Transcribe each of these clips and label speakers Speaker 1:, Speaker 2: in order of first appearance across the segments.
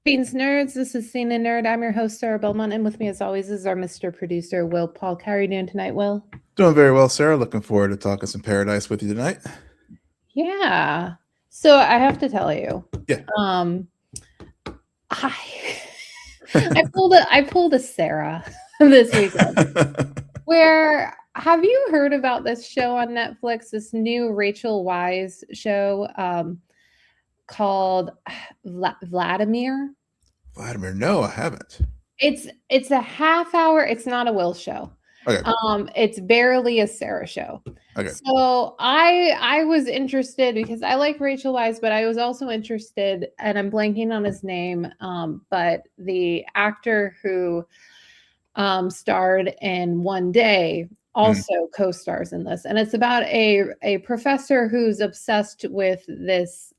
Speaker 1: Greetings, nerds. This is Scene and Nerd. I'm your host, Sarah Belmont, and with me, as always, is our Mr. Producer, Will Paul. How are you doing tonight, Will?
Speaker 2: Doing very well, Sarah. Looking forward to talking some Paradise with you tonight.
Speaker 1: Yeah. So I have to tell you,
Speaker 2: Yeah.
Speaker 1: I I pulled a Sarah this weekend. Where have you heard about this show on Netflix? This new Rachel Weisz show called Vladimir.
Speaker 2: Vladimir, no, I haven't.
Speaker 1: It's a half hour. It's not a Will show.
Speaker 2: Okay.
Speaker 1: It's barely a Sarah show.
Speaker 2: Okay.
Speaker 1: So I was interested because I like Rachel Weisz, but I was also interested, and I'm blanking on his name. But the actor who starred in One Day also co-stars in this, and it's about a professor who's obsessed with this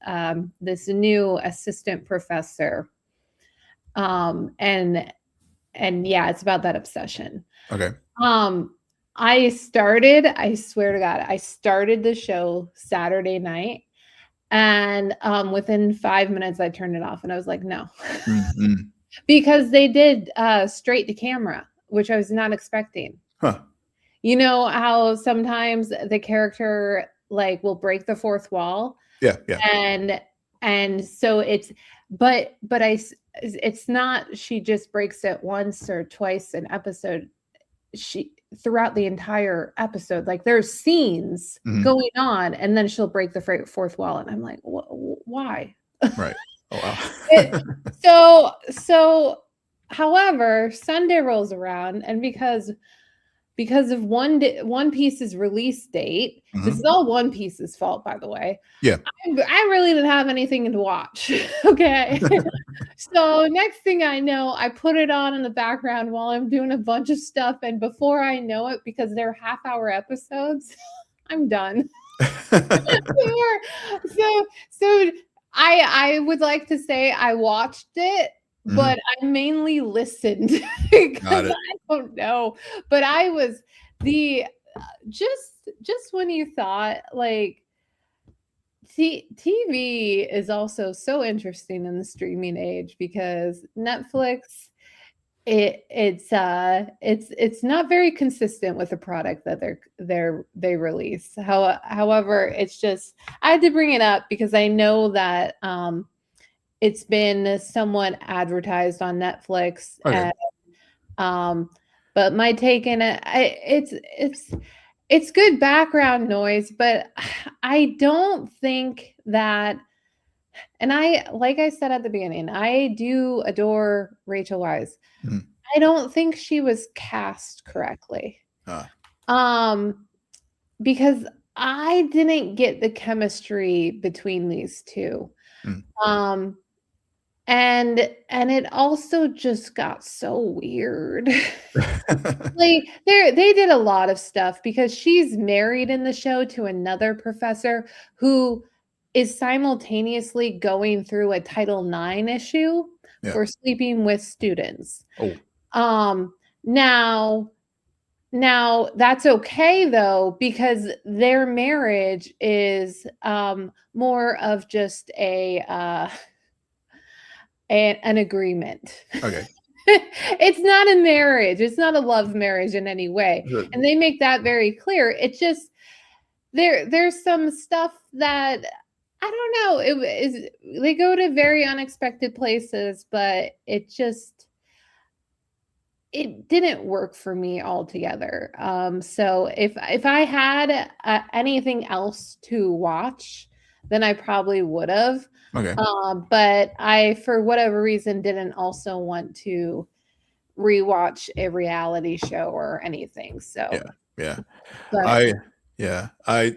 Speaker 1: new assistant professor. And yeah, it's about that obsession.
Speaker 2: Okay.
Speaker 1: I swear to God, I started the show Saturday night, and within 5 minutes I turned it off, and I was like, no. Because they did straight to camera, which I was not expecting.
Speaker 2: Huh.
Speaker 1: You know how sometimes the character like will break the fourth wall?
Speaker 2: Yeah.
Speaker 1: And so it's it's not she just breaks it once or twice an episode. She throughout the entire episode, like there's scenes going on, and then she'll break the fourth wall, and I'm like, why?
Speaker 2: Right. Oh wow.
Speaker 1: So however, Sunday rolls around, and because of One Piece's release date, this is all One Piece's fault, by the way.
Speaker 2: Yeah.
Speaker 1: I really didn't have anything to watch. Okay. So next thing I know, I put it on in the background while I'm doing a bunch of stuff. And before I know it, because they're half-hour episodes, I'm done. So I would like to say I watched it, but I mainly listened because I don't know. But I was just when you thought like TV is also so interesting in the streaming age because Netflix it's not very consistent with the product that they release. However, it's just I had to bring it up because I know that it's been somewhat advertised on Netflix.
Speaker 2: Okay.
Speaker 1: But my take in it, it's good background noise, but I don't think that. And like I said at the beginning, I do adore Rachel Weisz. I don't think she was cast correctly. Because I didn't get the chemistry between these two. And it also just got so weird. Like they did a lot of stuff because she's married in the show to another professor who is simultaneously going through a Title IX issue for sleeping with students. Now that's okay though, because their marriage is more of just an agreement.
Speaker 2: Okay.
Speaker 1: It's not a marriage. It's not a love marriage in any way. And they make that very clear. It's just there's some stuff that I don't know. They go to very unexpected places, but it didn't work for me altogether. So if I had anything else to watch, then I probably would have.
Speaker 2: Okay.
Speaker 1: But I, for whatever reason, didn't also want to rewatch a reality show or anything. So
Speaker 2: yeah.
Speaker 1: But,
Speaker 2: I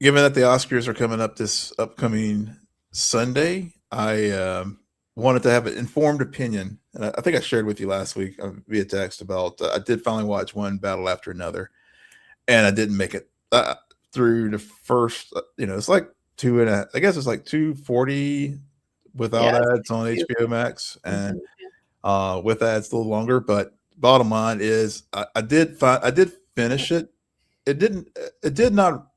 Speaker 2: given that the Oscars are coming up this upcoming Sunday, I wanted to have an informed opinion, and I think I shared with you last week via text about I did finally watch one battle after another, and I didn't make it through the first. It's like I guess it's like 240 without ads on HBO Max, and with ads a little longer. But bottom line is, I did finish it. It did not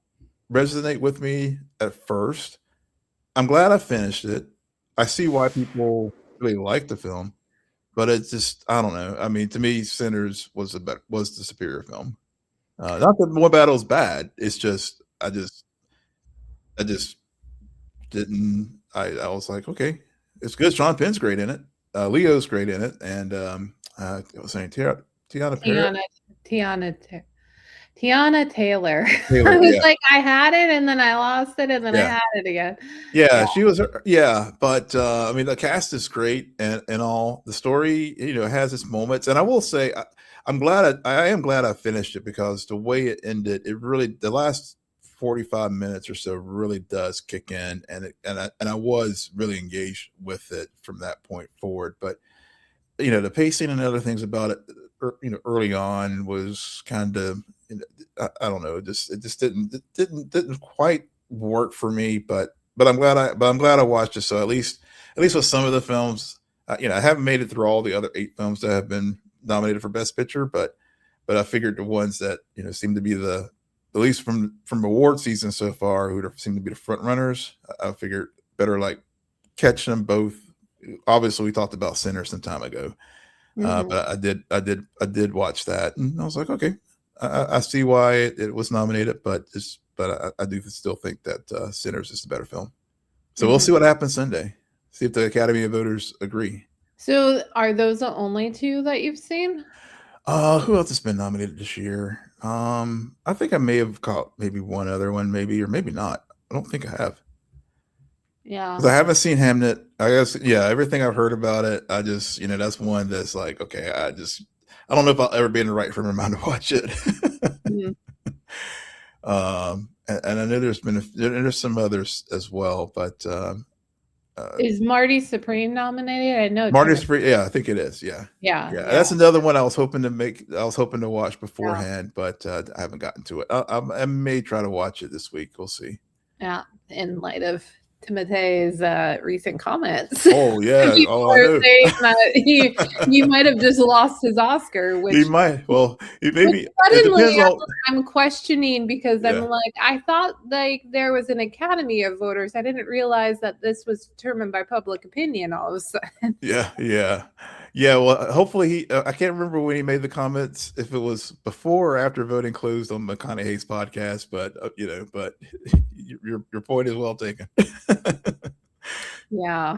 Speaker 2: resonate with me at first. I'm glad I finished it. I see why people really like the film, but it's just I don't know. I mean, to me, Sinners was the superior film. Not that More Battle's bad. It's just I just didn't. I was like, okay, it's good. Sean Penn's great in it. Leo's great in it, and I was saying Tiana Perry.
Speaker 1: Tiana Tiana Taylor.
Speaker 2: Taylor,
Speaker 1: I was
Speaker 2: yeah.
Speaker 1: like, I had it and then I lost it and then I
Speaker 2: Yeah.
Speaker 1: had it again.
Speaker 2: Yeah, she was. Yeah, but I mean, the cast is great, and all the story, has its moments. And I will say, I'm glad. I am glad I finished it because the way it ended, it really the last 45 minutes or so really does kick in, and I was really engaged with it from that point forward. But the pacing and other things about it, early on was kind of, I don't know, it just didn't quite work for me. But I'm glad I watched it. So at least with some of the films, I haven't made it through all the other 8 films that have been nominated for Best Picture, but I figured the ones that seem to be at least from award season so far, who seem to be the front runners, I figured better like catch them both. Obviously, we talked about Sinners some time ago, but I did watch that, and I was like, okay, I see why it was nominated, but I do still think that Sinners is the better film. So we'll see what happens Sunday. See if the Academy of Voters agree.
Speaker 1: So are those the only 2 that you've seen?
Speaker 2: Who else has been nominated this year? I think I may have caught maybe one other one, maybe or maybe not. I don't think I have.
Speaker 1: Yeah.
Speaker 2: Because I haven't seen Hamnet. I guess, yeah, everything I've heard about it, I just, that's one that's like, okay, I don't know if I'll ever be in the right frame of mind to watch it. And I know there's some others as well, but
Speaker 1: is Marty Supreme nominated? I know
Speaker 2: Marty Supreme, yeah, I think it is. Yeah. That's another one I was hoping to watch beforehand, but I haven't gotten to it. I may try to watch it this week. We'll see.
Speaker 1: Yeah, in light of Timothy's recent comments.
Speaker 2: Oh yeah.
Speaker 1: People are saying that he might have just lost his Oscar, which
Speaker 2: he might. Well, maybe
Speaker 1: suddenly I'm questioning because I'm like, I thought like there was an Academy of Voters. I didn't realize that this was determined by public opinion all of a sudden.
Speaker 2: Yeah. Well, hopefully I can't remember when he made the comments, if it was before or after voting closed on McConaughey's podcast, but but your point is well taken.
Speaker 1: Yeah.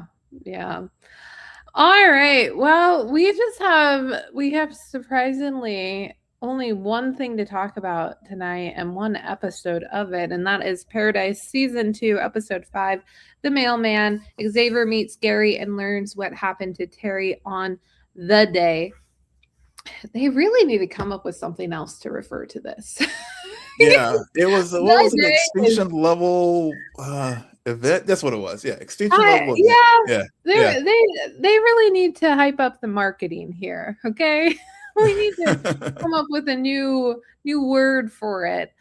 Speaker 1: All right. Well, we have surprisingly only one thing to talk about tonight and one episode of it, and that is Paradise Season 2, Episode 5, The Mailman. Xavier meets Gary and learns what happened to Teri on the day. They really need to come up with something else to refer to this.
Speaker 2: Yeah, it was an extinction level event. That's what it was. Yeah, extinction level event.
Speaker 1: They really need to hype up the marketing here. Okay, we need to come up with a new word for it.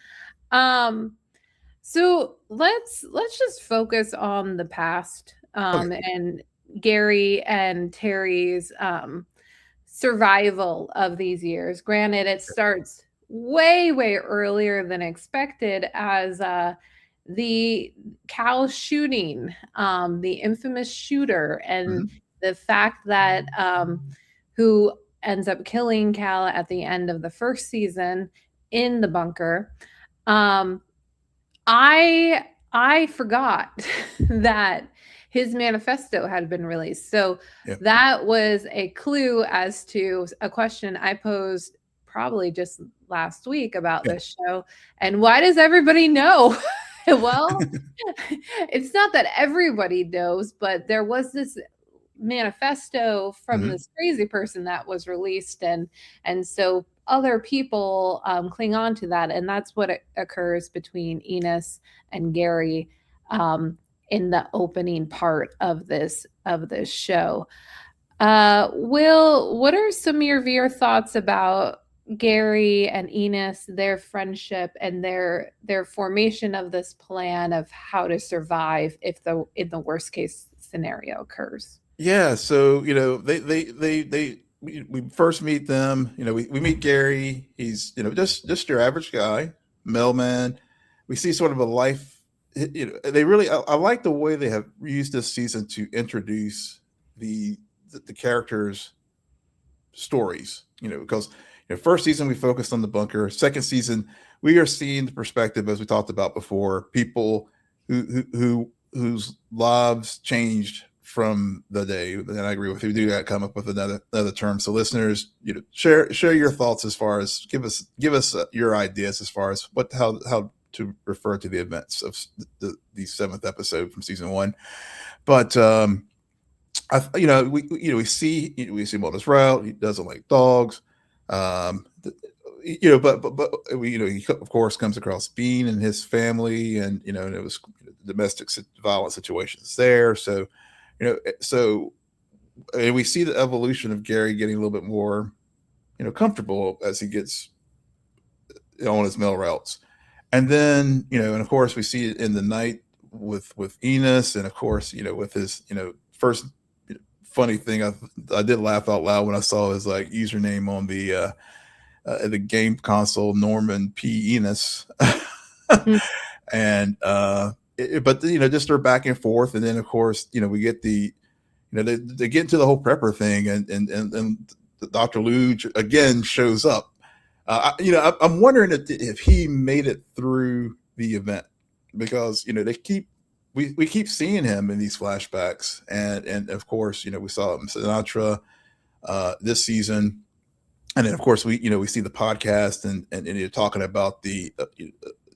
Speaker 1: So let's just focus on the past and Gary and Teri's survival of these years. Granted, it starts way earlier than expected as the Cal shooting, the infamous shooter, and the fact that who ends up killing Cal at the end of the first season in the bunker. I forgot that his manifesto had been released. So that was a clue as to a question I posed probably just last week about this show. And why does everybody know? Well, it's not that everybody knows, but there was this manifesto from this crazy person that was released, and so other people cling on to that, and that's what occurs between Ennis and Gary in the opening part of this show. Will, what are some of your thoughts about Gary and Ennis, their friendship, and their formation of this plan of how to survive if in the worst case scenario occurs?
Speaker 2: Yeah, so we first meet them. We meet Gary. He's just your average guy, mailman. We see sort of a life. They really I like the way they have used this season to introduce the the characters' stories, because first season we focused on the bunker. Second season we are seeing the perspective, as we talked about before, people whose lives changed from the day. And I agree with you. We do got to come up with another term. So listeners, share your thoughts as far as give us your ideas as far as how to refer to the events of the seventh episode from season one. But we see Mulder's route. He doesn't like dogs. He of course comes across Bean and his family, and and it was domestic violence situations there. So, and we see the evolution of Gary getting a little bit more, comfortable as he gets on his mail routes. And then, and of course we see it in the night with Ennis, and of course, with his, first funny thing, I did laugh out loud when I saw his like username on the game console, Norman P. Ennis. And but just their back and forth, and then of course we get the they get into the whole prepper thing, and Dr. Luge again shows up. I'm wondering if he made it through the event, because we keep seeing him in these flashbacks, and of course we saw him in Sinatra this season, and then of course we see the podcast, and you're talking about the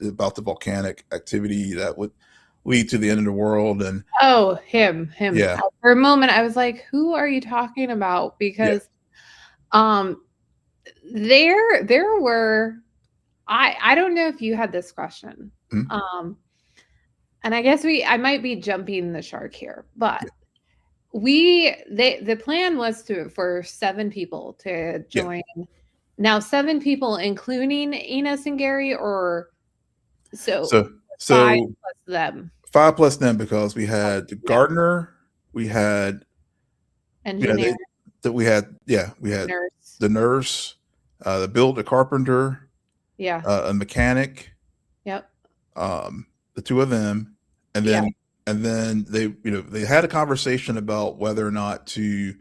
Speaker 2: volcanic activity that would lead to the end of the world. And
Speaker 1: him.
Speaker 2: Yeah.
Speaker 1: For a moment I was like, who are you talking about? Because there were, I don't know if you had this question.
Speaker 2: Mm-hmm.
Speaker 1: And I guess I might be jumping the shark here, but the plan was for 7 people to join. Yeah. Now 7 people, including Ennis and Gary, or so 5 plus them.
Speaker 2: 5 plus them, because we had the gardener, we had
Speaker 1: engineer,
Speaker 2: we had nurse. The nurse, the carpenter, a mechanic, the 2 of them, and then they had a conversation about whether or not to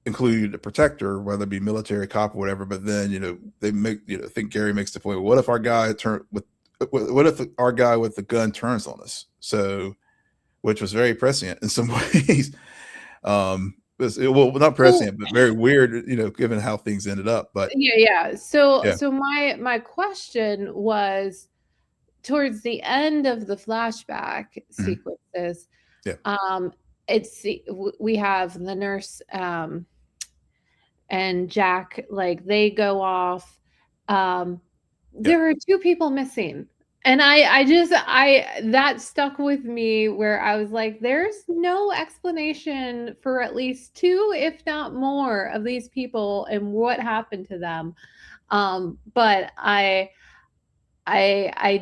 Speaker 2: include a protector, whether it be military, cop, or whatever. But then they I think Gary makes the point, well, what if our guy with the gun turns on us? So, which was very prescient in some ways. Well, not prescient, but very weird, given how things ended up. But
Speaker 1: so my question was, towards the end of the flashback sequences, we have the nurse and Jack, like they go off. There are 2 people missing, and I that stuck with me, where I was like, there's no explanation for at least 2, if not more, of these people and what happened to them. But I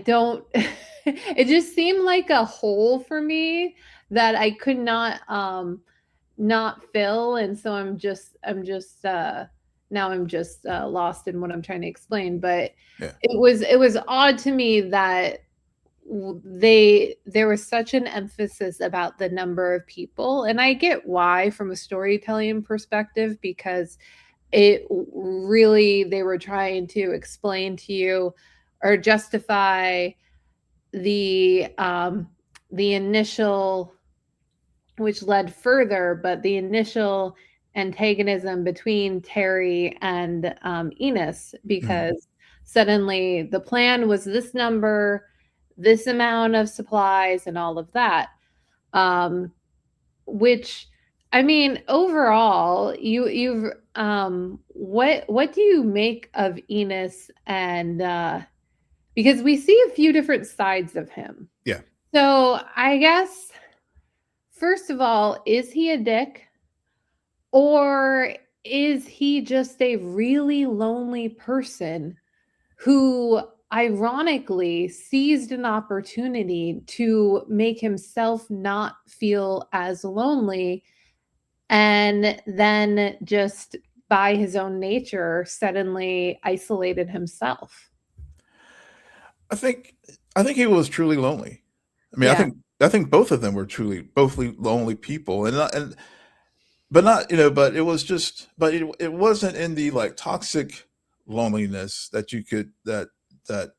Speaker 1: don't it just seemed like a hole for me that I could not fill, and so I'm just lost in what I'm trying to explain. But it was odd to me that there was such an emphasis about the number of people, and I get why from a storytelling perspective, because it really, they were trying to explain to you or justify the initial, which led further, but the initial antagonism between Teri and Ennis, because suddenly the plan was this number, this amount of supplies, and all of that. Which, I mean, overall, you've what do you make of Ennis? And because we see a few different sides of him.
Speaker 2: Yeah.
Speaker 1: So I guess, first of all, is he a dick? Or is he just a really lonely person who ironically seized an opportunity to make himself not feel as lonely, and then just by his own nature suddenly isolated himself?
Speaker 2: I think he was truly lonely. I mean, I think both of them were truly both lonely people, and but not, but it was just, but it wasn't in the like toxic loneliness that you could, that that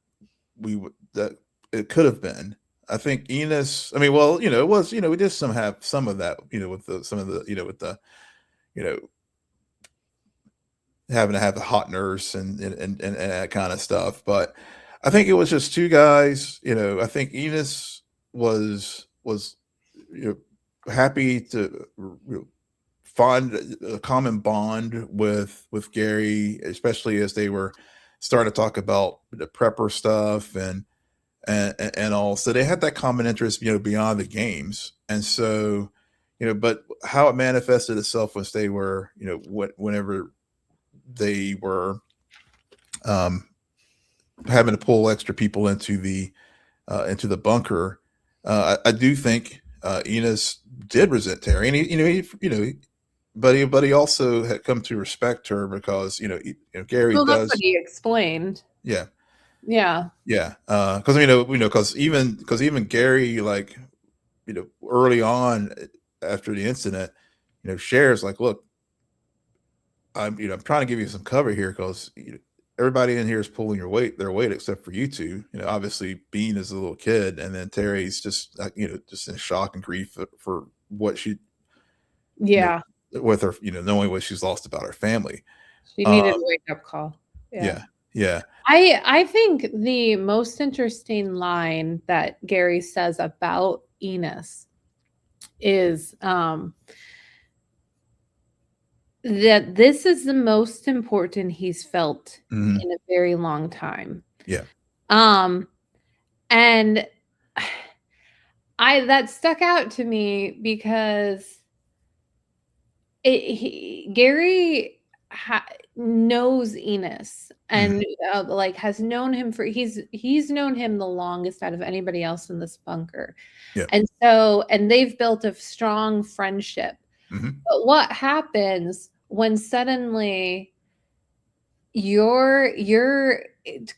Speaker 2: it could have been. I think Enos, I mean, well, it was, we did have some of that, with some of the, with the, you know, having to have the hot nurse and that kind of stuff. But I think it was just two guys. I think Enos was happy to find a common bond with Gary, especially as they were starting to talk about the prepper stuff and all. So they had that common interest, beyond the games. And so, but how it manifested itself was they were, whenever they were having to pull extra people into the bunker. I do think Enos did resent Terry, and but he also had come to respect her because Gary
Speaker 1: Well, that's what
Speaker 2: does.
Speaker 1: he explained.
Speaker 2: Yeah,
Speaker 1: Yeah.
Speaker 2: yeah. Because because even Gary, like, early on after the incident, shares like, look, I'm trying to give you some cover here because everybody in here is pulling their weight except for you two. Obviously Bean is a little kid, and then Terry's just just in shock and grief for what she,
Speaker 1: Yeah.
Speaker 2: with her, knowing what she's lost about her family.
Speaker 1: She needed a
Speaker 2: Um,
Speaker 1: wake up call. Yeah.
Speaker 2: yeah, yeah.
Speaker 1: I think the most interesting line that Gary says about Enos is that this is the most important he's felt
Speaker 2: Mhm.
Speaker 1: in a very long time.
Speaker 2: Yeah.
Speaker 1: And that stuck out to me because Gary knows Enos
Speaker 2: Mhm.
Speaker 1: and like has known him for he's known him the longest out of anybody else in this bunker.
Speaker 2: Yeah.
Speaker 1: And they've built a strong friendship.
Speaker 2: Mhm.
Speaker 1: But what happens when suddenly you're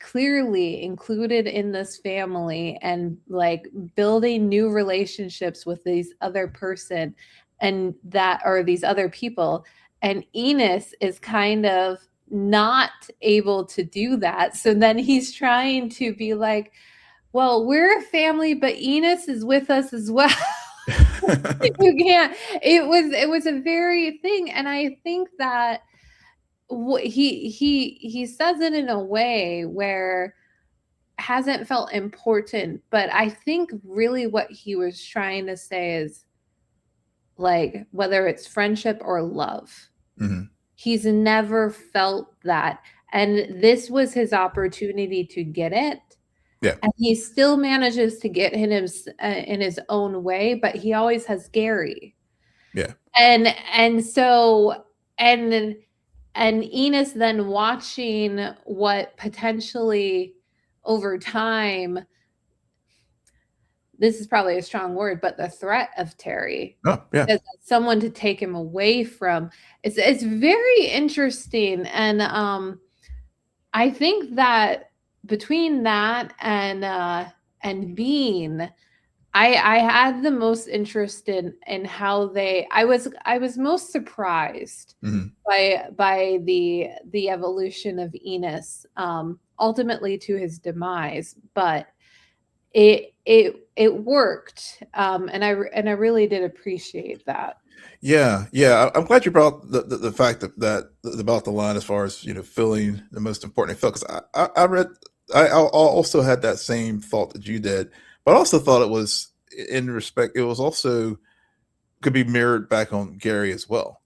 Speaker 1: clearly included in this family and like building new relationships with these other person and that or these other people, and Enos is kind of not able to do that, so then he's trying to be like, well, we're a family but Enos is with us as well. You can't. It was a very thing, and I think that he says it in a way where hasn't felt important, but I think really what he was trying to say is like whether it's friendship or love,
Speaker 2: Mhm.
Speaker 1: he's never felt that, and this was his opportunity to get it,
Speaker 2: Yeah.
Speaker 1: and he still manages to get in his own way, but he always has Gary.
Speaker 2: Yeah.
Speaker 1: And and Enos then watching what potentially over time, this is probably a strong word, but the threat of Terry
Speaker 2: Oh, yeah.
Speaker 1: as someone to take him away from, it's very interesting. And I think that between that and Bean, I had the most interest in how I was most surprised
Speaker 2: Mhm.
Speaker 1: by the evolution of Enos, ultimately to his demise, but it worked, and I really did appreciate that.
Speaker 2: Yeah, yeah. I'm glad you brought the fact that about the line as far as feeling the most important it felt, because I read, I also had that same thought that you did, but I also thought it was in respect, it was also could be mirrored back on Gary as well,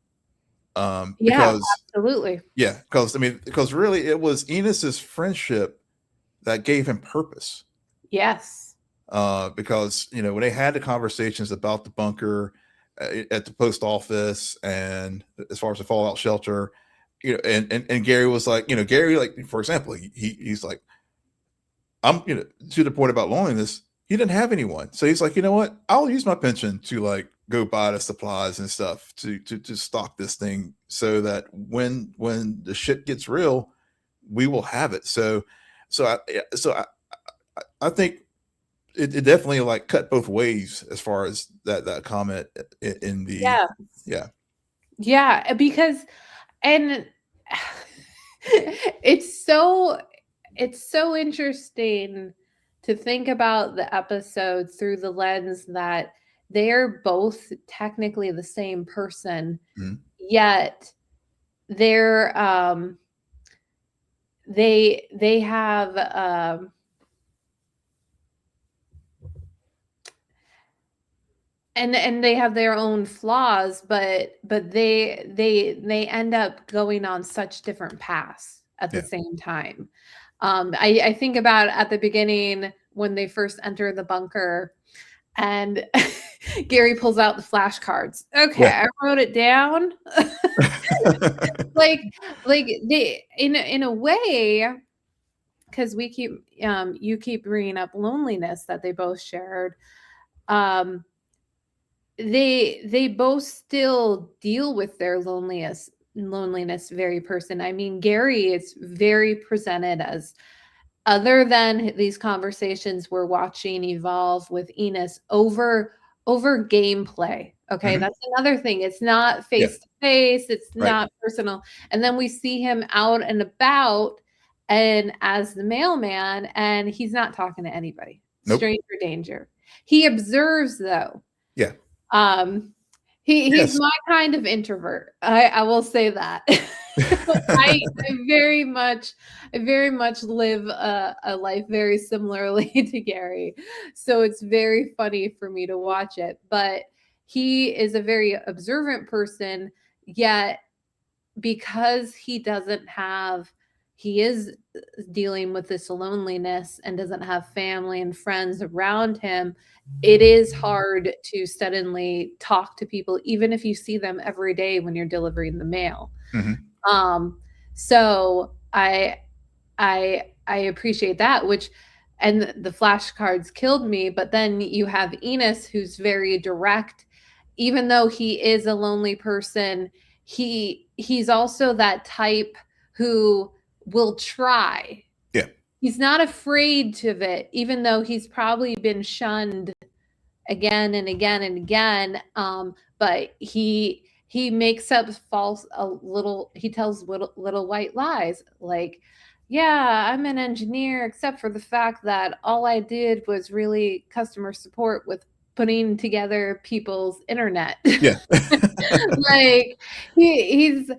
Speaker 1: Yeah,
Speaker 2: because
Speaker 1: absolutely.
Speaker 2: yeah, because I mean, because really it was Enos's friendship that gave him purpose,
Speaker 1: Yes.
Speaker 2: because when they had the conversations about the bunker, at the post office, and as far as the fallout shelter, and Gary was like, Gary, like, for example, he's like, I'm, to the point about loneliness, he didn't have anyone, so he's like, you know what, I'll use my pension to like go buy the supplies and stuff to stock this thing, so that when the shit gets real, we will have it. So I think it definitely like cut both ways as far as that comment in the,
Speaker 1: Yeah.
Speaker 2: yeah.
Speaker 1: Yeah, because and it's so interesting to think about the episodes through the lens that they're both technically the same person, yet they're they have and they have their own flaws, but they end up going on such different paths at the same time. I think about at the beginning when they first enter the bunker and Gary pulls out the flashcards. Okay, I wrote it down. like they in a way, because we keep you keep bringing up loneliness that they both shared. They both still deal with their loneliness very person. I mean, Gary is very presented as, other than these conversations we're watching evolve with Ennis over gameplay. Okay, that's another thing. It's not face to face, it's not personal. And then we see him out and about and as the mailman, and he's not talking to anybody. Stranger danger. He observes though.
Speaker 2: Yeah.
Speaker 1: He's my kind of introvert. I will say that. I very much live a life very similarly to Gary. So it's very funny for me to watch it. But he is a very observant person, yet because he is dealing with this loneliness and doesn't have family and friends around him, it is hard to suddenly talk to people, even if you see them every day when you're delivering the mail. So I appreciate that, and the flashcards killed me, but then you have Ennis, who's very direct. Even though he is a lonely person, he's also that type who will try.
Speaker 2: Yeah.
Speaker 1: He's not afraid of it, even though he's probably been shunned again and again and again. But he makes up he tells little white lies, like, yeah, I'm an engineer, except for the fact that all I did was really customer support with putting together people's internet.
Speaker 2: Yeah.
Speaker 1: Like he's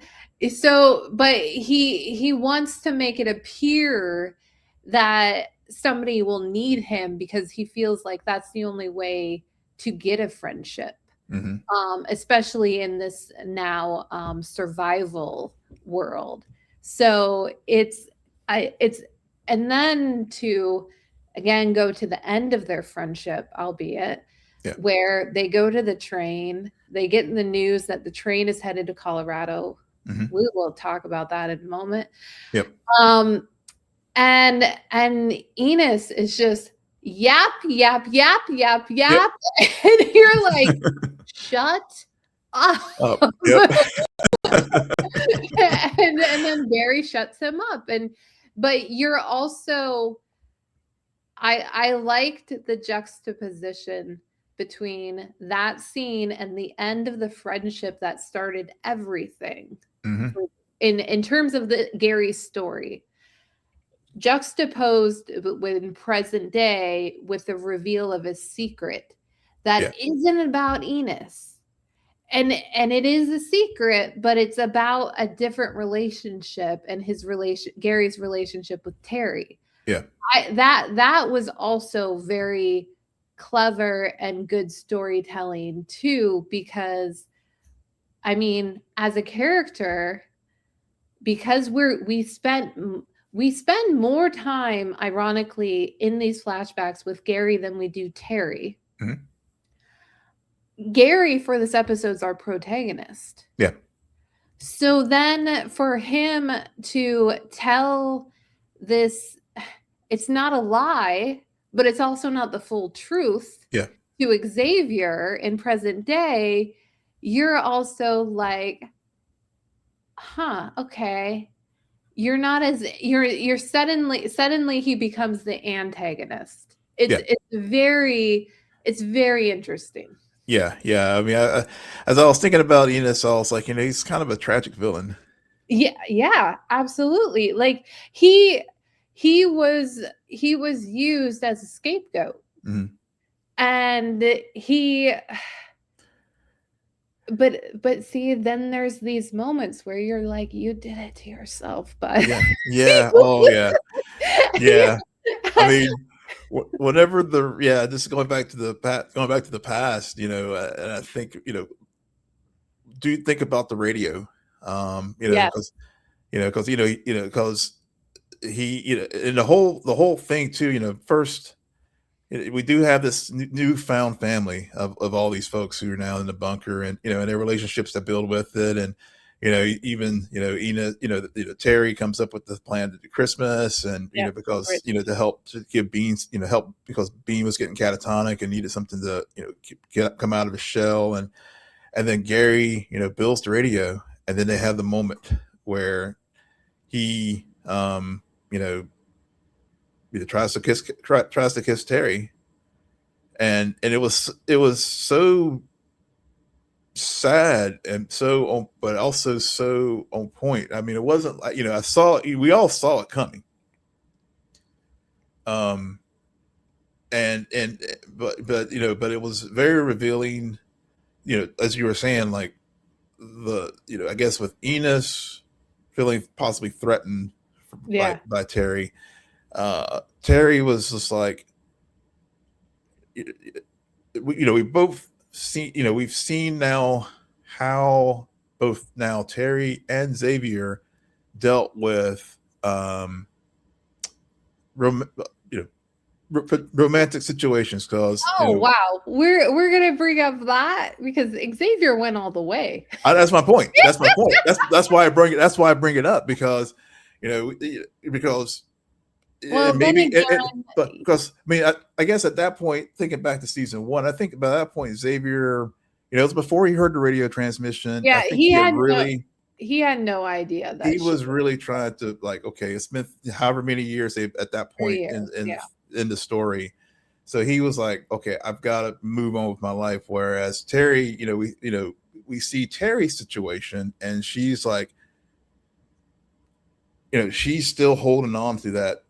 Speaker 1: so, but he wants to make it appear that somebody will need him because he feels like that's the only way to get a friendship. Especially in this now survival world. So it's and then to again go to the end of their friendship, albeit where they go to the train, they get in the news that the train is headed to Colorado. We will talk about that in a moment. And Ennis is just yap, yap, yap, yap, yap. And you're like, shut up. And then Gary shuts him up. But you're also, I liked the juxtaposition between that scene and the end of the friendship that started everything in terms of the Gary's story, juxtaposed with present day with the reveal of his secret that isn't about Ennis. And it is a secret, but it's about a different relationship and Gary's relationship with Teri. That was also very clever and good storytelling too, because I mean, as a character, because we spend more time, ironically, in these flashbacks with Gary than we do Teri. Gary, for this episode, is our protagonist. So then for him to tell this, it's not a lie, but it's also not the full truth to Xavier in present day, you're also like, okay. You're not as you're suddenly he becomes the antagonist. It's very interesting.
Speaker 2: Yeah, yeah. I mean, as I was thinking about Ennis, I was like, he's kind of a tragic villain.
Speaker 1: Yeah, yeah, absolutely. Like he was used as a scapegoat.
Speaker 2: Mhm.
Speaker 1: And he but see, then there's these moments where you're like, you did it to yourself, but
Speaker 2: Yeah, yeah. Oh, yeah, yeah. I mean, whatever just going back to the past, and I think, do think about the radio,
Speaker 1: Yes,
Speaker 2: because he, and the whole thing too, first we do have this newfound family of all these folks who are now in the bunker, and and their relationships that build with it, and even Ina, Terry comes up with the plan to do Christmas, and
Speaker 1: yeah,
Speaker 2: because
Speaker 1: great.
Speaker 2: to help to give Beans help because Bean was getting catatonic and needed something to come out of his shell, and then Gary builds the radio, and then they have the moment where he tries to kiss Terry, and it was so sad and so on, but also so on point. I mean, it wasn't like we all saw it coming. Um, and but it was very revealing. As you were saying, like I guess with Enos feeling possibly threatened by
Speaker 1: Yeah.
Speaker 2: Terry. Terry was just like, we both see, we've seen now how both now Terry and Xavier dealt with rom- you know romantic situations, because
Speaker 1: Oh, wow. We're gonna bring up that because Xavier went all the way.
Speaker 2: that's my point. That's my point. That's why I bring it. That's why I bring it up, because you know because
Speaker 1: Well,
Speaker 2: and
Speaker 1: then
Speaker 2: maybe
Speaker 1: again,
Speaker 2: but because I mean I guess at that point, thinking back to season one, I think by that point Xavier, it was before he heard the radio transmission. I
Speaker 1: yeah,
Speaker 2: think
Speaker 1: he had no idea
Speaker 2: he
Speaker 1: that shit
Speaker 2: was
Speaker 1: was
Speaker 2: really trying to, like, okay, it's been however many years at that
Speaker 1: for
Speaker 2: point
Speaker 1: years. Yeah.
Speaker 2: in the story. So he was like, okay, I've got to move on with my life. Whereas Terry, we see Terry's situation, and she's like, she's still holding on to that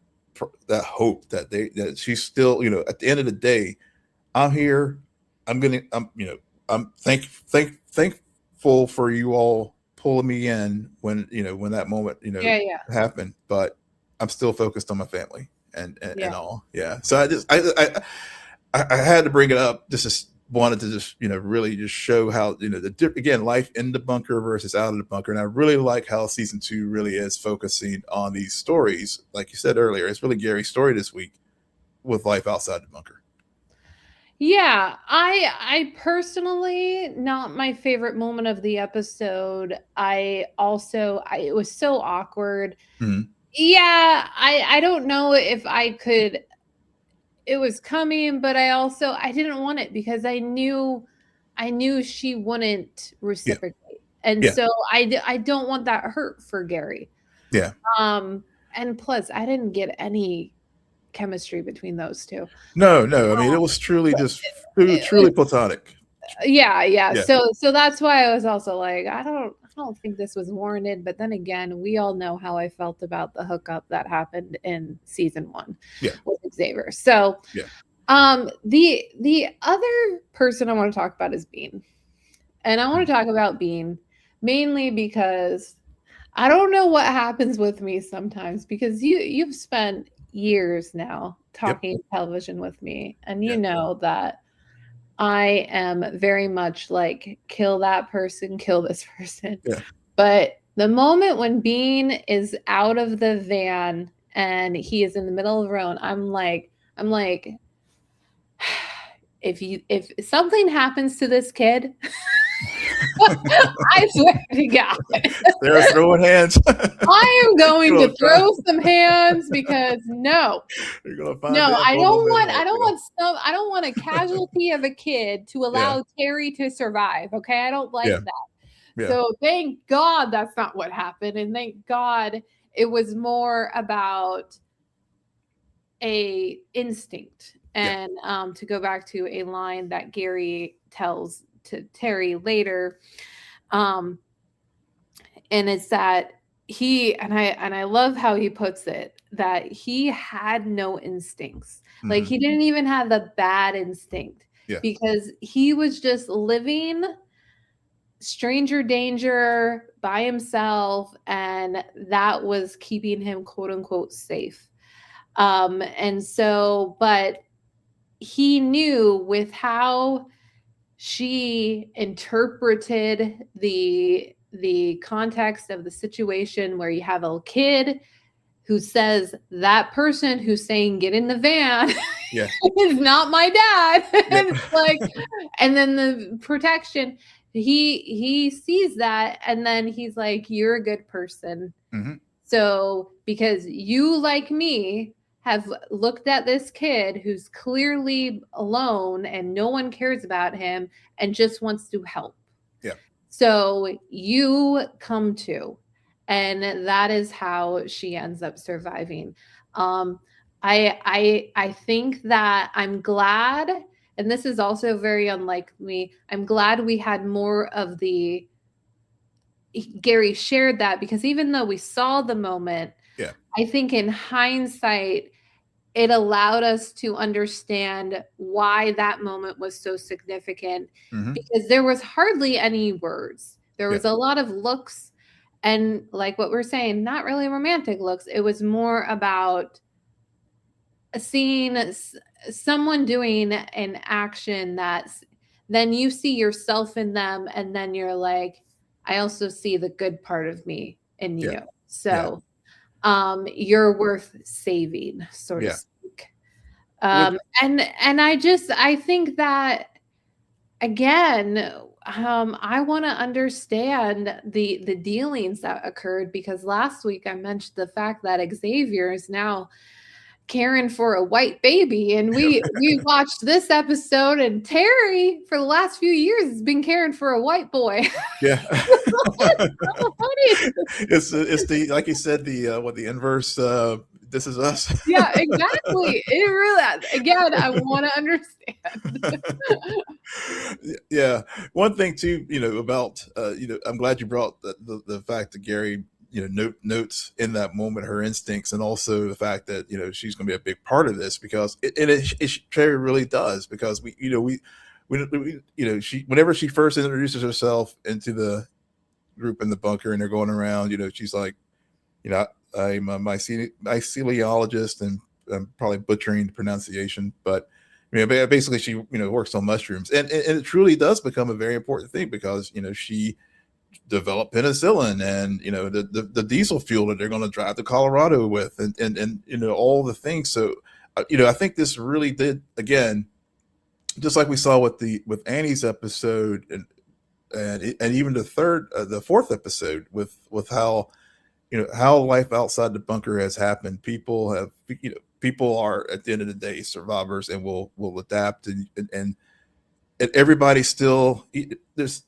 Speaker 2: hope that she's still, at the end of the day, I'm here. I'm thankful for you all pulling me in when that moment,
Speaker 1: Yeah, yeah.
Speaker 2: happened, but I'm still focused on my family and
Speaker 1: Yeah.
Speaker 2: all. Yeah. So I had to bring it up. Just wanted to just, really just show how, again, life in the bunker versus out of the bunker. And I really like how season 2 really is focusing on these stories. Like you said earlier, it's really Gary's story this week with life outside the bunker.
Speaker 1: Yeah, I personally, not my favorite moment of the episode. It was so awkward.
Speaker 2: Mhm.
Speaker 1: Yeah, I don't know if I could, it was coming, but I didn't want it because I knew she wouldn't
Speaker 2: Yeah.
Speaker 1: reciprocate. And
Speaker 2: Yeah.
Speaker 1: so I don't want that hurt for Gary.
Speaker 2: Yeah.
Speaker 1: Um and plus I didn't get any chemistry between those two.
Speaker 2: No, no. I mean, it was truly just truly platonic.
Speaker 1: Yeah, yeah.
Speaker 2: Yeah.
Speaker 1: So that's why I was also like, I don't think this was warranted. But then again, we all know how I felt about the hookup that happened in season 1
Speaker 2: Yeah.
Speaker 1: with Xavier. So
Speaker 2: Yeah.
Speaker 1: the other person I want to talk about is Bean. And I want to talk about Bean mainly because I don't know what happens with me sometimes, because you've spent years now
Speaker 2: Yep.
Speaker 1: talking television with me, and you
Speaker 2: Yeah.
Speaker 1: know that I am very much like, kill that person, kill this person.
Speaker 2: Yeah.
Speaker 1: But the moment when Bean is out of the van and he is in the middle of the road, I'm like, if something happens to this kid, I swear to God,
Speaker 2: They're throwing hands.
Speaker 1: I am going
Speaker 2: You're
Speaker 1: to
Speaker 2: gonna
Speaker 1: throw some hands because no,
Speaker 2: You're gonna find
Speaker 1: no,
Speaker 2: the
Speaker 1: I
Speaker 2: envelope
Speaker 1: don't
Speaker 2: and
Speaker 1: want
Speaker 2: like,
Speaker 1: I don't want a casualty of a kid to
Speaker 2: yeah.
Speaker 1: allow Terry to survive. Okay. I don't like
Speaker 2: Yeah.
Speaker 1: that.
Speaker 2: Yeah.
Speaker 1: So thank God that's not what happened. And thank God it was more about a instinct And to go back to a line that Gary tells to Teri later, and it's that I love how he puts it, that he had no instincts. Like he didn't even have the bad instinct because he was just living stranger danger by himself, and that was keeping him quote unquote safe. And so, but he knew with how she interpreted the context of the situation, where you have a kid who says that person who's saying get in the van is not my dad. And like, and then the protection, he sees that, and then he's like, you're a good person. So because you, like me, have looked at this kid who's clearly alone and no one cares about him and just wants to help. So you come to, and that is how she ends up surviving. I think that I'm glad, and this is also very unlike me, I'm glad we had more of the Gary shared that, because even though we saw the moment, I think in hindsight, it allowed us to understand why that moment was so significant, because there was hardly any words. There was a lot of looks, and like what we're saying, not really romantic looks. It was more about seeing someone doing an action that's, then you see yourself in them, and then you're like, I also see the good part of me in you. So you're worth saving, so to speak. And I think that, again, I want to understand the dealings that occurred, because last week I mentioned the fact that Xavier is now caring for a white baby, and we watched this episode, and Teri for the last few years has been caring for a white boy.
Speaker 2: It's the, like you said, the inverse, this is us.
Speaker 1: Exactly. It really, again, I want to understand.
Speaker 2: One thing too, about I'm glad you brought the fact that Gary notes in that moment her instincts, and also the fact that she's going to be a big part of this, because Teri really does, because she, whenever she first introduces herself into the group in the bunker and they're going around, she's like, I'm a myceliologist, and I'm probably butchering the pronunciation, but basically she works on mushrooms, and it truly does become a very important thing, because she develop penicillin, and the diesel fuel that they're going to drive to Colorado with, and all the things. So I think this really did, again, just like we saw with Annie's episode, and even the fourth episode with how how life outside the bunker has happened. People are, at the end of the day, survivors, and will adapt, and everybody still, there's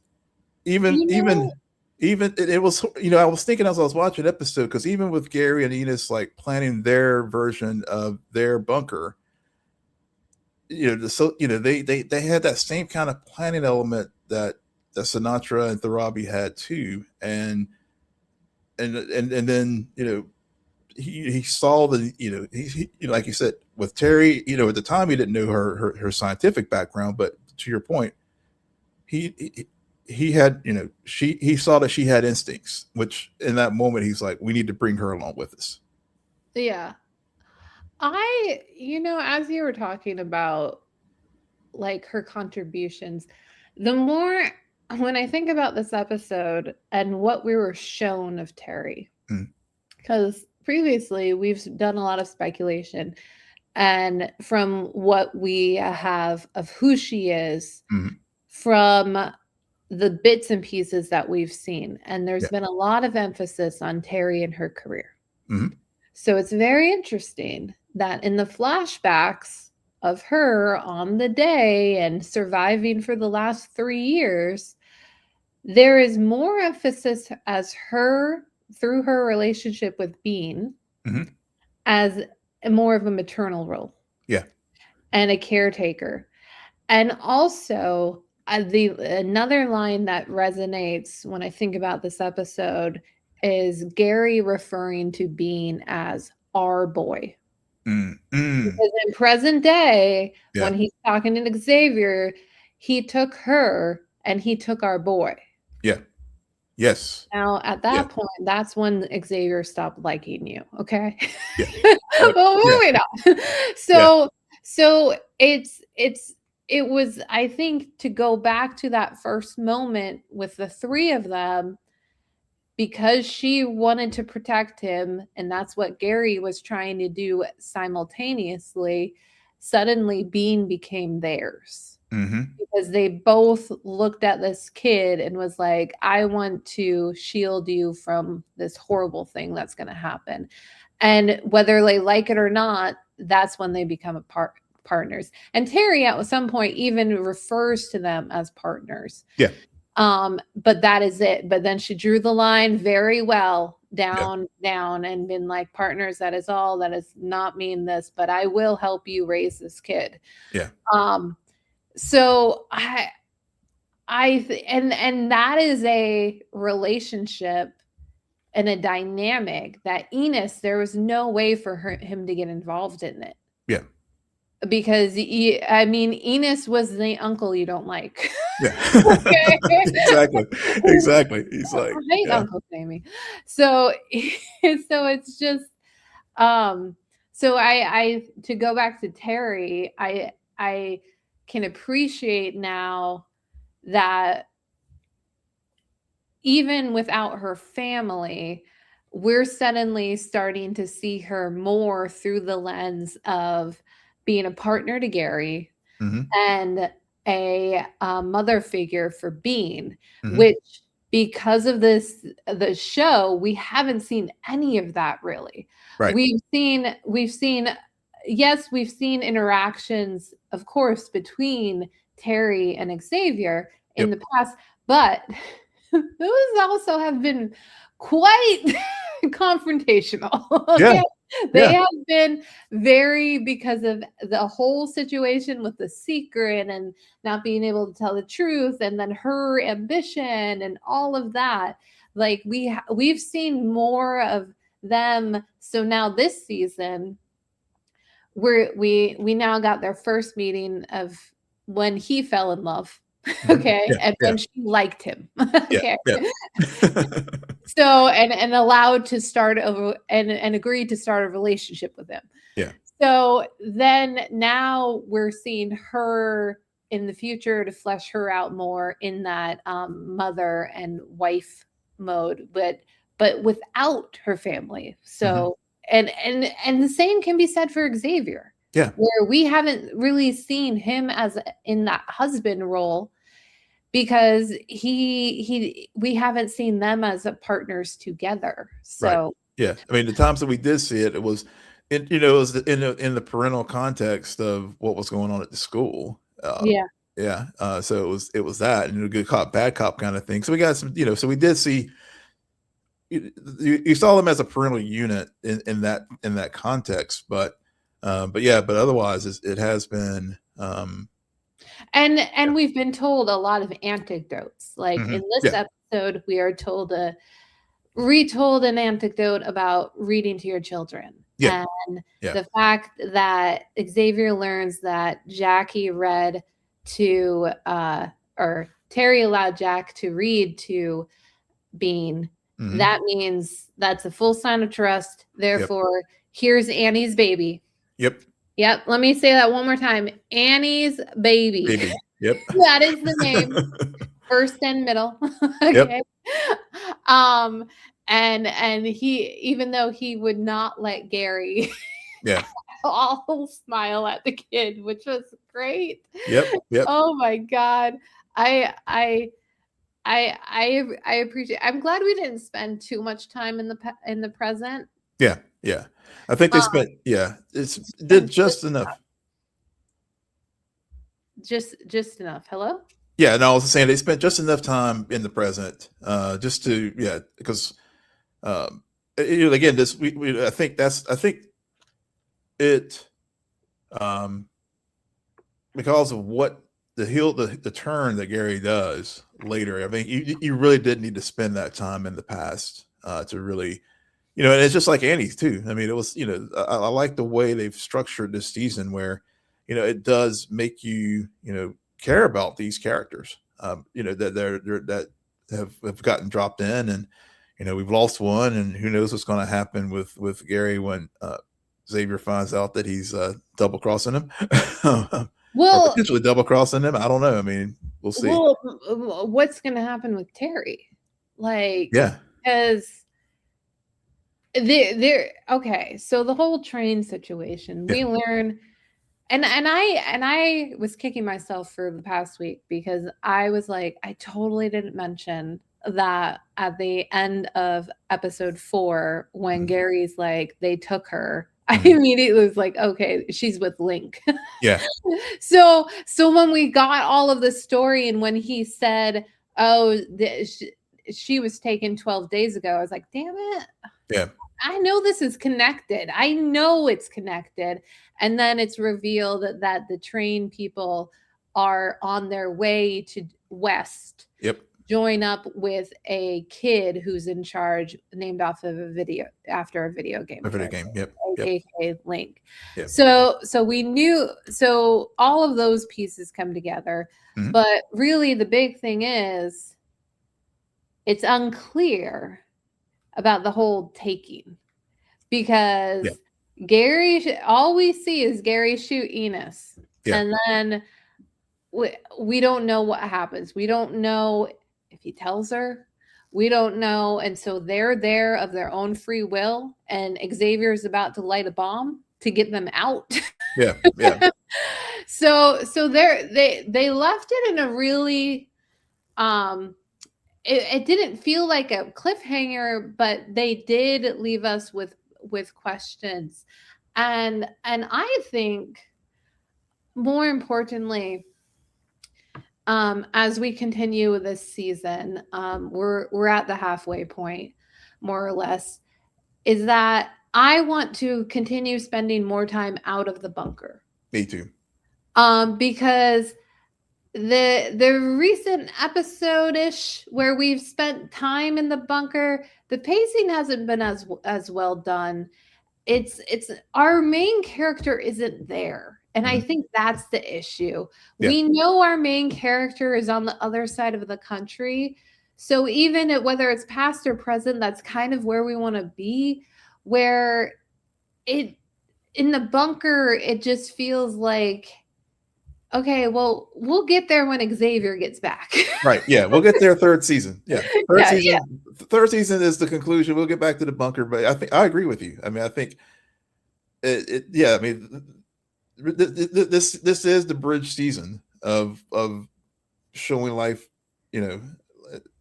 Speaker 2: even it was, I was thinking as I was watching the episode, because even with Gary and Ennis like planning their version of their bunker, they had that same kind of planning element that Sinatra and Tharabi had too, and then he saw the he like you said with Teri, at the time he didn't know her scientific background, but to your point, he had, he saw that she had instincts, which in that moment he's like, we need to bring her along with us.
Speaker 1: As you were talking about like her contributions, the more, when I think about this episode and what we were shown of Teri, because previously we've done a lot of speculation, and from what we have of who she is, from the bits and pieces that we've seen, and there's been a lot of emphasis on Teri and her career. So it's very interesting that in the flashbacks of her on the day and surviving for the last 3 years, there is more emphasis as her, through her relationship with Bean, as more of a maternal role. and a caretaker. And also, the another line that resonates when I think about this episode is Gary referring to Bean as our boy. Because in present day, when he's talking to Xavier, he took her and he took our boy.
Speaker 2: Yeah. Yes.
Speaker 1: Now, at that point, that's when Xavier stopped liking you. Okay.
Speaker 2: Yeah.
Speaker 1: Well, moving on. So it was, I think, to go back to that first moment with the three of them, because she wanted to protect him, and that's what Gary was trying to do simultaneously. Suddenly, Bean became theirs. Because they both looked at this kid and was like, I want to shield you from this horrible thing that's going to happen. And whether they like it or not, that's when they become partners. And Teri at some point even refers to them as partners.
Speaker 2: Yeah.
Speaker 1: But that is it. But then she drew the line very well down, and been like, partners, that is all. That does not mean this, but I will help you raise this kid.
Speaker 2: Yeah.
Speaker 1: So and that is a relationship and a dynamic that Ennis, there was no way for him to get involved in it.
Speaker 2: Yeah.
Speaker 1: Because Ennis was the uncle you don't like.
Speaker 2: Yeah. Exactly. He's like,
Speaker 1: I hate Uncle Sammy. So it's just so I to go back to Teri, I can appreciate now that even without her family, we're suddenly starting to see her more through the lens of being a partner to Gary and a mother figure for Bean, which, because of the show, we haven't seen any of that really.
Speaker 2: Right.
Speaker 1: We've seen interactions, of course, between Teri and Xavier in the past, but those also have been quite confrontational. Okay? They have been very, because of the whole situation with the secret and not being able to tell the truth, and then her ambition and all of that. Like we've seen more of them. So now this season, we now got their first meeting of when he fell in love. Okay. And then she liked him. Okay. So, and allowed to start over and agreed to start a relationship with him.
Speaker 2: Yeah.
Speaker 1: So then now we're seeing her in the future to flesh her out more in that mother and wife mode, but without her family. So, and the same can be said for Xavier.
Speaker 2: Yeah.
Speaker 1: Where we haven't really seen him as in that husband role, because we haven't seen them as partners together. So
Speaker 2: right. Yeah, I mean, the times that we did see it, it was in the parental context of what was going on at the school. So it was that, and a good cop, bad cop kind of thing. So we got some, so we did see, you saw them as a parental unit in that context, but otherwise it has been.
Speaker 1: And we've been told a lot of anecdotes. Like in this episode, we are retold an anecdote about reading to your children. And the fact that Xavier learns that Jackie read to, or Teri allowed Jack to read to Bean, that means that's a full sign of trust. Therefore, here's Annie's baby.
Speaker 2: Yep.
Speaker 1: Let me say that one more time. Annie's baby.
Speaker 2: Yep.
Speaker 1: That is the name. First and middle. Okay. Yep. And he, even though he would not let Gary all smile at the kid, which was great.
Speaker 2: Yep.
Speaker 1: Oh my God. I appreciate. I'm glad we didn't spend too much time in the present.
Speaker 2: Yeah. I think they spent. Did just enough.
Speaker 1: Just enough. Hello.
Speaker 2: Yeah, no, I was saying they spent just enough time in the present, just to because again, I think it because of what the turn that Gary does later. I mean, you really did need to spend that time in the past to really, and it's just like Annie's too. I mean, it was, I like the way they've structured this season where, it does make you, care about these characters, that that have gotten dropped in, and we've lost one, and who knows what's going to happen with Gary when Xavier finds out that he's double crossing him. Or
Speaker 1: Well,
Speaker 2: potentially double crossing him. I don't know. I mean, we'll see.
Speaker 1: well, what's going to happen with Teri? Like,
Speaker 2: Yeah.
Speaker 1: because they're okay. So the whole train situation, we learn, and I was kicking myself for the past week because I was like, I totally didn't mention that at the end of episode 4, when Gary's like, they took her. I immediately was like, okay, she's with Link.
Speaker 2: Yeah.
Speaker 1: So when we got all of the story, and when he said, oh, she was taken 12 days ago, I was like, damn it.
Speaker 2: Yeah.
Speaker 1: I know this is connected. I know it's connected. And then it's revealed that the train people are on their way to West.
Speaker 2: Yep.
Speaker 1: Join up with a kid who's in charge, named after a video game.
Speaker 2: A video game. Yep.
Speaker 1: AKA Link.
Speaker 2: Yep.
Speaker 1: So we knew. So all of those pieces come together. But really, the big thing is, it's unclear about the whole taking, because Gary, all we see is Gary shoot Ennis, and then we don't know what happens. We don't know if he tells her. We don't know. And so they're there of their own free will, and Xavier is about to light a bomb to get them out.
Speaker 2: Yeah. Yeah.
Speaker 1: So they left it in a really it didn't feel like a cliffhanger, but they did leave us with questions. And I think, more importantly, as we continue this season, we're at the halfway point, more or less, is that I want to continue spending more time out of the bunker.
Speaker 2: Me too.
Speaker 1: Because the recent episode-ish where we've spent time in the bunker, the pacing hasn't been as well done. It's our main character isn't there. And I think that's the issue. Yeah. We know our main character is on the other side of the country. So even whether it's past or present, that's kind of where we want to be. Where in the bunker, it just feels like, okay, well, we'll get there when Xavier gets back.
Speaker 2: Right. Yeah. We'll get there third season. Yeah. Third season is the conclusion. We'll get back to the bunker. But I think I agree with you. I mean, I think I mean, this is the bridge season of showing life,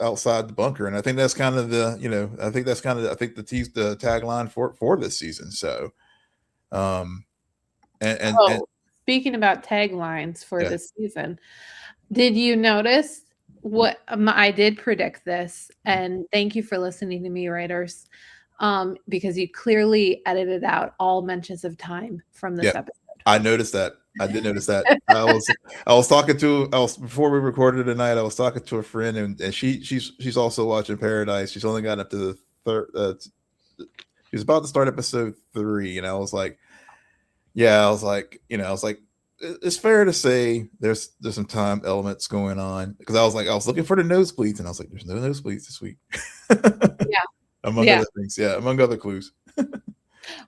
Speaker 2: outside the bunker. And I think that's kind of the, I think that's kind of, I think the tagline for this season. So, and
Speaker 1: speaking about taglines for this season, did you notice what I did predict this? And thank you for listening to me, writers, because you clearly edited out all mentions of time from this episode.
Speaker 2: I noticed that. I did notice that. I was talking to before we recorded tonight. I was talking to a friend, and she's also watching Paradise. She's only gotten up to the third. She's about to start episode 3, and I was like, it's fair to say there's some time elements going on, because I was looking for the nosebleeds, and I was like, there's no nosebleeds this week. Among other things, among other clues.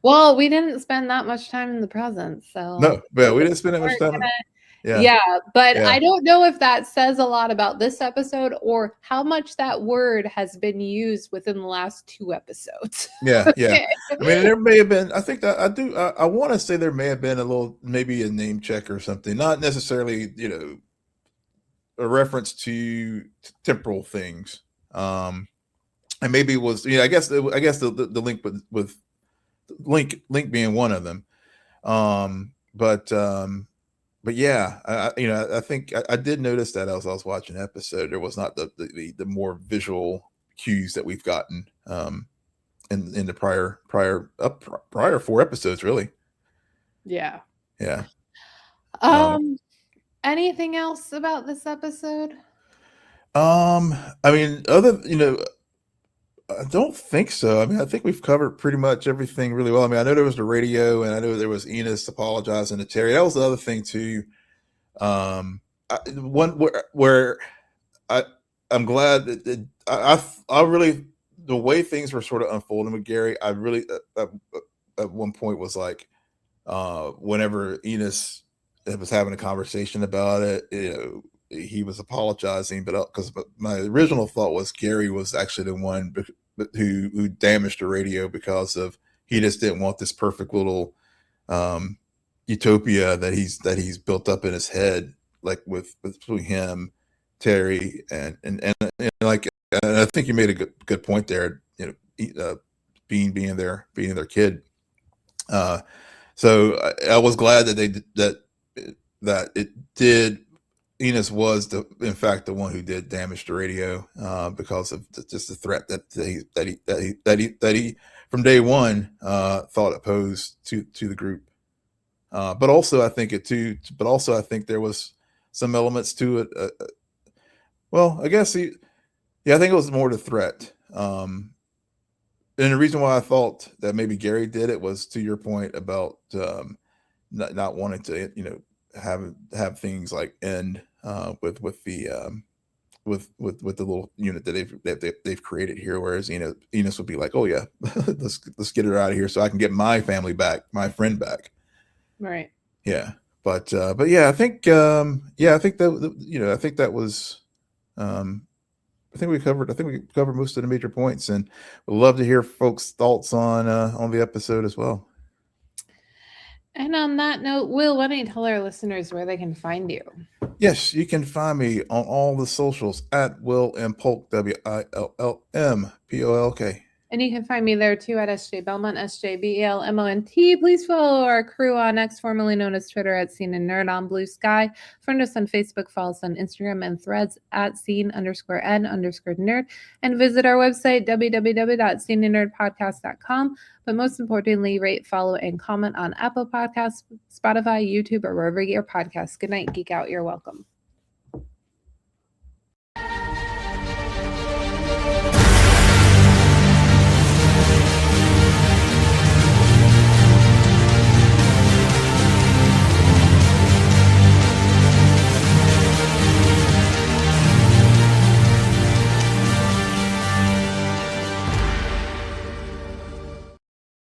Speaker 1: Well, we didn't spend that much time in the present, so
Speaker 2: no, but we didn't spend that much time.
Speaker 1: But I don't know if that says a lot about this episode, or how much that word has been used within the last 2 episodes.
Speaker 2: I mean, there may have been, I think that I want to say there may have been maybe a name check or something, not necessarily, a reference to temporal things. And maybe it was, I guess the link with Link being one of them. But yeah, I think I did notice that as I was watching the episode, there was not the more visual cues that we've gotten in the prior 4 episodes, really.
Speaker 1: Yeah.
Speaker 2: Yeah.
Speaker 1: Anything else about this episode?
Speaker 2: I mean, I don't think so. I mean, I think we've covered pretty much everything really well. I mean, I know there was the radio, and I know there was Ennis apologizing to Teri. That was the other thing too. One where I I'm glad that I really, the way things were sort of unfolding with Gary. I really at one point was like, whenever Enos was having a conversation about it, he was apologizing, but because my original thought was Gary was actually the one who damaged the radio because of he just didn't want this perfect little utopia that he's built up in his head, like with between him, Teri, and like, and I think you made a good point there. Being their kid. So I was glad that it did. Enos was in fact the one who did damage the radio, because of just the threat that he from day one thought it posed to the group. But also I think there was some elements to it. Well, I guess I think it was more the threat. And the reason why I thought that maybe Gary did it was to your point about not wanting to, have things like end with the with the little unit that they've created here. Whereas Enos would be like, oh yeah, let's get her out of here so I can get my family back, my friend back.
Speaker 1: Right.
Speaker 2: Yeah, but yeah, I think I think that was. I think we covered most of the major points, and we'd love to hear folks' thoughts on the episode as well.
Speaker 1: And on that note, Will, why don't you tell our listeners where they can find you?
Speaker 2: Yes, you can find me on all the socials at Will M Polk, WILLMPOLK.
Speaker 1: And you can find me there too at SJ Belmont, SJBELMONT. Please follow our crew on X, formerly known as Twitter, at Scene and Nerd on Blue Sky. Friend us on Facebook, follow us on Instagram and Threads at Scene_N_Nerd. And visit our website, www.sceneandnerdpodcast.com. But most importantly, rate, follow, and comment on Apple Podcasts, Spotify, YouTube, or wherever you get your podcasts. Good night, Geek Out. You're welcome.